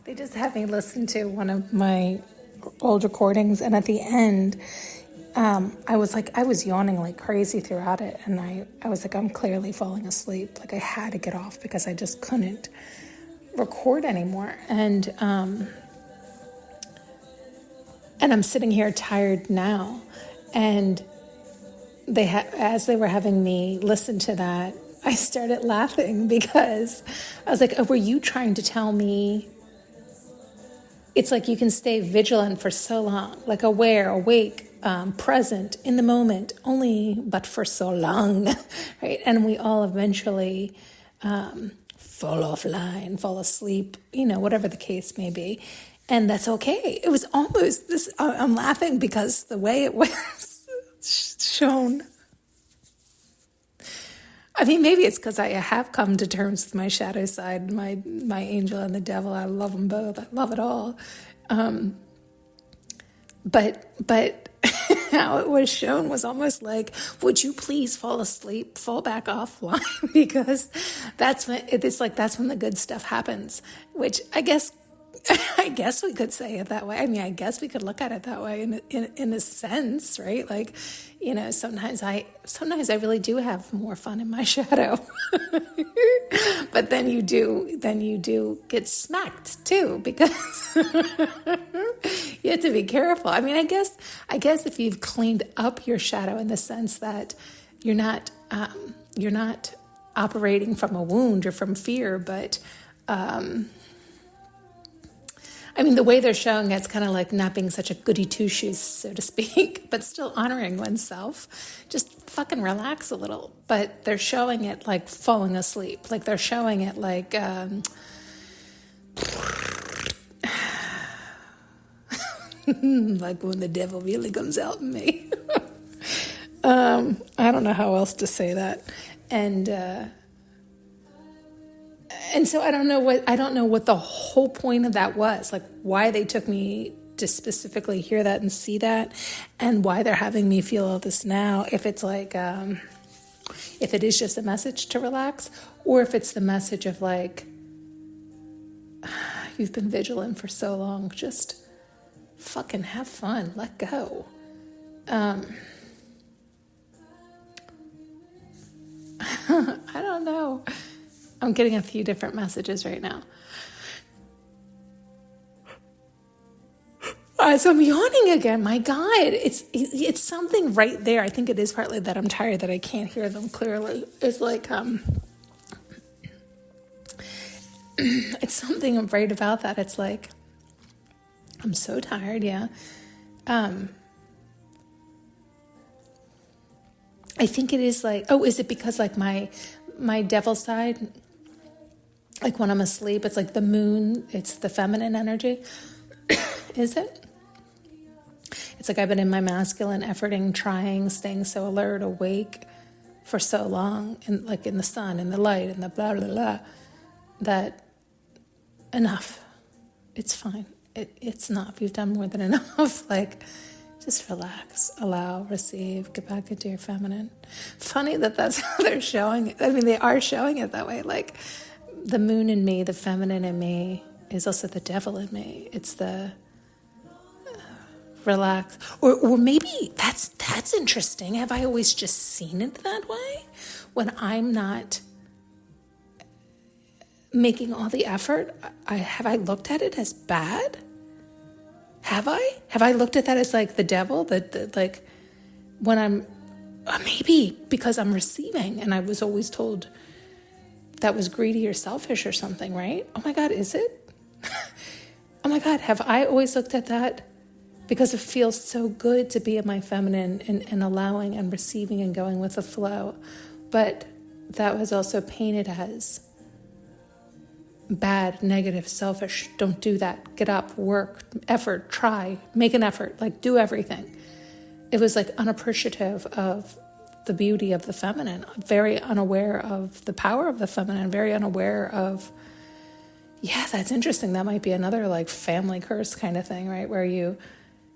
They just had me listen to one of my old recordings, and at the end, I was yawning like crazy throughout it, and I was like, I'm clearly falling asleep. Like I had to get off because I just couldn't record anymore. And I'm sitting here tired now, and as they were having me listen to that, I started laughing because I was like, oh, were you trying to tell me it's like you can stay vigilant for so long, like aware, awake, present, in the moment, only but for so long, right? And we all eventually fall offline, fall asleep, whatever the case may be. And that's okay. It was almost this, I'm laughing because the way it was shown. I mean, maybe it's because I have come to terms with my shadow side, my angel and the devil. I love them both. I love it all. But how it was shown was almost like, would you please fall asleep, fall back offline? Because that's when the good stuff happens, which I guess we could say it that way. I mean, I guess we could look at it that way in a sense, right? Like, sometimes I really do have more fun in my shadow, but then you do get smacked too, because you have to be careful. I mean, I guess if you've cleaned up your shadow in the sense that you're not operating from a wound or from fear, but, I mean, the way they're showing it's kind of like not being such a goody two-shoes, so to speak, but still honoring oneself. Just fucking relax a little. But they're showing it like falling asleep. Like they're showing it like, like when the devil really comes out in me. I don't know how else to say that. And so I don't know what the whole point of that was, like why they took me to specifically hear that and see that, and why they're having me feel all this now. If it's like, if it is just a message to relax, or if it's the message of like, you've been vigilant for so long, just fucking have fun, let go. I don't know. I'm getting a few different messages right now. So I'm yawning again. My God, it's something right there. I think it is partly that I'm tired, that I can't hear them clearly. It's like, it's something right about that. It's like, I'm so tired. Yeah. I think it is like, is it because like my devil side, like when I'm asleep, it's like the moon, it's the feminine energy. Is it? It's like I've been in my masculine, efforting, trying, staying so alert, awake for so long, and like in the sun, in the light, and the blah, blah, blah, that enough. It's fine. It's enough. You've done more than enough. Like, just relax, allow, receive, get back into your feminine. Funny that's how they're showing it. I mean, they are showing it that way. Like, the moon in me, the feminine in me, is also the devil in me. It's the relax. Or maybe that's interesting. Have I always just seen it that way? When I'm not making all the effort, have I looked at it as bad? Have I looked at that as like the devil? That like when I'm, maybe because I'm receiving, and I was always told that was greedy or selfish or something, right? Oh my God, is it? Oh my God, have I always looked at that because it feels so good to be in my feminine and allowing and receiving and going with the flow? But that was also painted as bad, negative, selfish. Don't do that. Get up, work, effort, try, make an effort, like do everything. It was like unappreciative of the beauty of the feminine, very unaware of the power of the feminine, very unaware of, yeah, that's interesting. That might be another like family curse kind of thing, right? Where you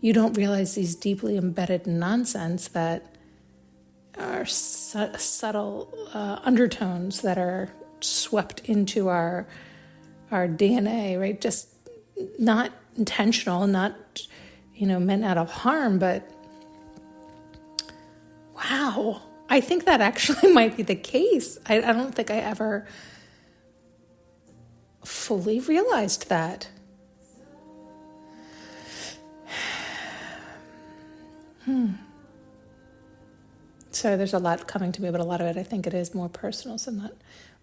don't realize these deeply embedded nonsense that are subtle undertones that are swept into our DNA, right? Just not intentional, not, meant out of harm, but wow, I think that actually might be the case. I don't think I ever fully realized that. So there's a lot coming to me, but a lot of it, I think it is more personal. So not,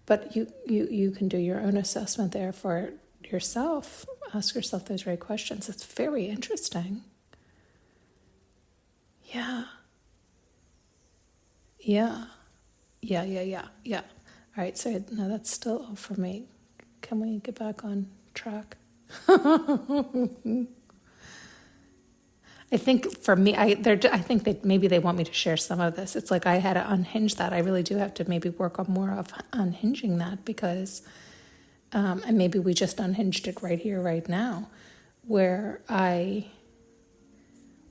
but you can do your own assessment there for yourself. Ask yourself those right questions. It's very interesting. Yeah. All right, so no, that's still all for me. Can we get back on track? I think for me, I think that maybe they want me to share some of this. It's like I had to unhinge that. I really do have to maybe work on more of unhinging that because, and maybe we just unhinged it right here, right now, where I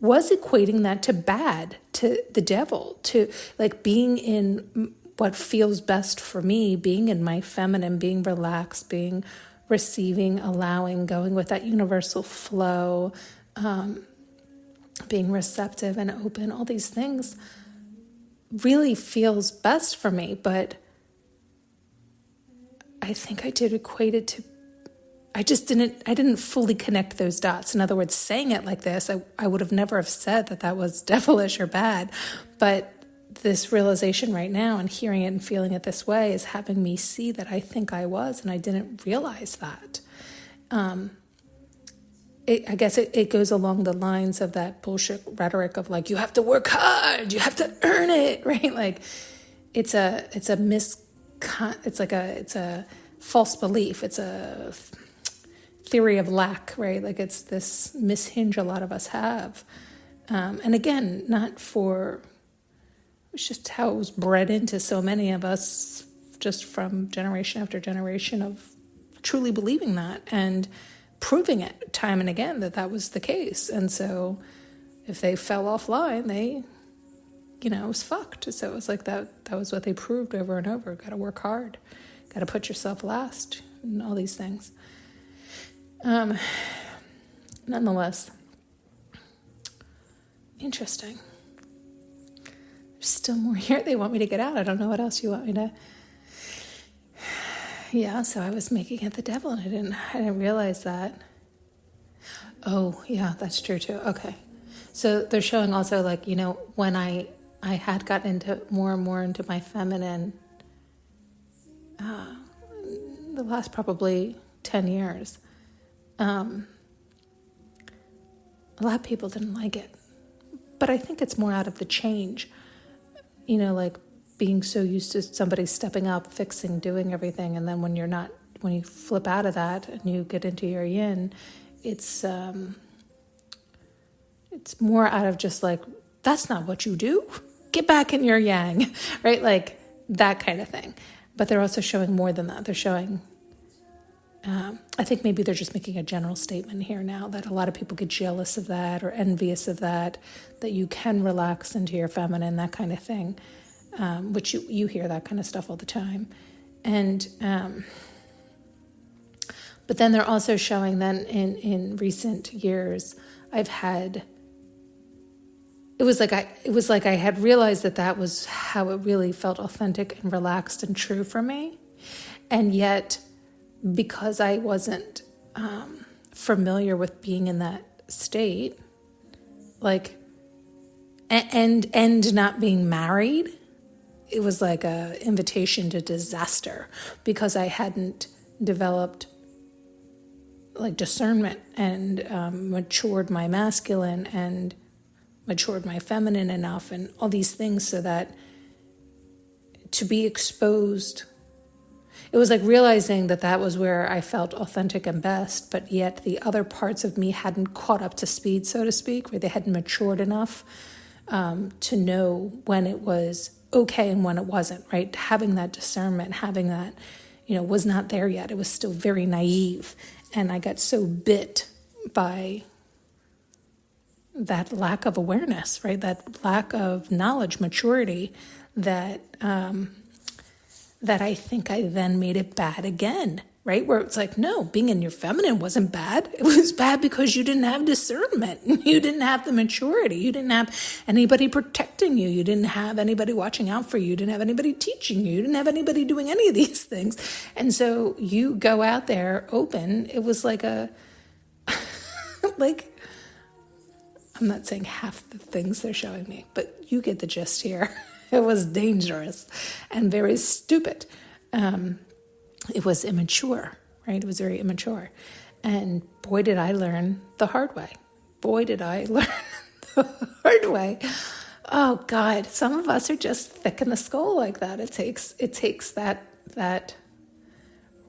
was equating that to bad, to the devil, to like being in what feels best for me, being in my feminine, being relaxed, being receiving, allowing, going with that universal flow, being receptive and open, all these things really feels best for me. But I think I did equate it to, I didn't fully connect those dots. In other words, saying it like this, I would have never have said that was devilish or bad. But this realization right now and hearing it and feeling it this way is having me see that I think I was, and I didn't realize that. I guess it goes along the lines of that bullshit rhetoric of like, you have to work hard, you have to earn it, right? Like it's a false belief. It's a theory of lack, right? Like it's this mishinge a lot of us have. And again, it's just how it was bred into so many of us just from generation after generation of truly believing that and proving it time and again that was the case. And so if they fell offline, they, it was fucked. So it was like that was what they proved over and over. Got to work hard, got to put yourself last, and all these things. Nonetheless, interesting. There's still more here they want me to get out. I don't know what else you want me to. Yeah, so I was making it the devil, and I didn't realize that. Oh, yeah, that's true too. Okay. So they're showing also like, when I had gotten into more and more into my feminine, the last probably 10 years, a lot of people didn't like it. But I think it's more out of the change, like being so used to somebody stepping up, fixing, doing everything. And then when you flip out of that and you get into your yin, it's more out of just like, that's not what you do. Get back in your yang, right? Like that kind of thing. But they're also showing more than that. They're showing, I think maybe they're just making a general statement here now that a lot of people get jealous of that or envious of that you can relax into your feminine, that kind of thing, which you hear that kind of stuff all the time. And but then they're also showing then in recent years, I've had, it was like I had realized that was how it really felt authentic and relaxed and true for me. And yet, because I wasn't familiar with being in that state, like, and not being married, it was like a invitation to disaster because I hadn't developed like discernment and matured my masculine and matured my feminine enough and all these things so that to be exposed, it was like realizing that was where I felt authentic and best, but yet the other parts of me hadn't caught up to speed, so to speak, where they hadn't matured enough to know when it was okay and when it wasn't, right? Having that discernment, having that, was not there yet. It was still very naive. And I got so bit by that lack of awareness, right? That lack of knowledge, maturity, that I think I then made it bad again. right? Where it's like, no, being in your feminine wasn't bad. It was bad because you didn't have discernment. You didn't have the maturity. You didn't have anybody protecting you. You didn't have anybody watching out for you. You didn't have anybody teaching you. You didn't have anybody doing any of these things. And so you go out there open. It was like like, I'm not saying half the things they're showing me, but you get the gist here. It was dangerous and very stupid. It was immature, right? It was very immature. And boy, did I learn the hard way. Boy, did I learn the hard way. Oh God, some of us are just thick in the skull like that. It takes that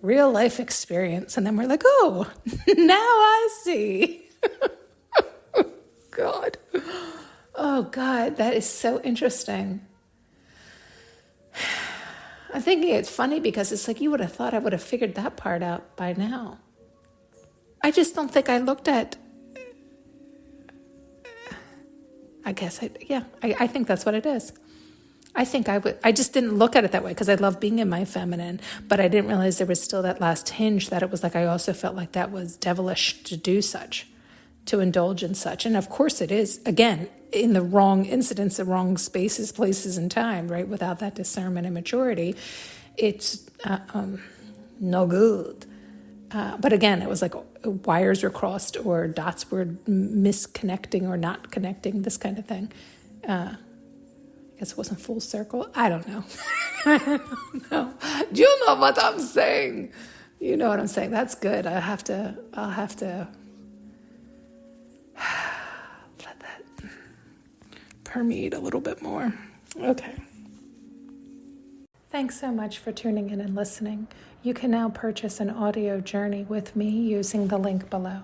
real life experience. And then we're like, oh, now I see. God. Oh God, that is so interesting. I'm thinking it's funny because it's like you would have thought I would have figured that part out by now. I just don't think I looked at, I think that's what it is. I think I just didn't look at it that way because I love being in my feminine, but I didn't realize there was still that last hinge that it was like I also felt like that was devilish to do such, to indulge in such. And of course it is, again, in the wrong incidents, the wrong spaces, places, and time, right? Without that discernment and maturity, it's no good. But again, it was like wires were crossed or dots were misconnecting or not connecting, this kind of thing. I guess it wasn't full circle. I don't know. I don't know. Do you know what I'm saying? You know what I'm saying. That's good. I'll have to let that permeate a little bit more. Okay. Thanks so much for tuning in and listening. You can now purchase an audio journey with me using the link below.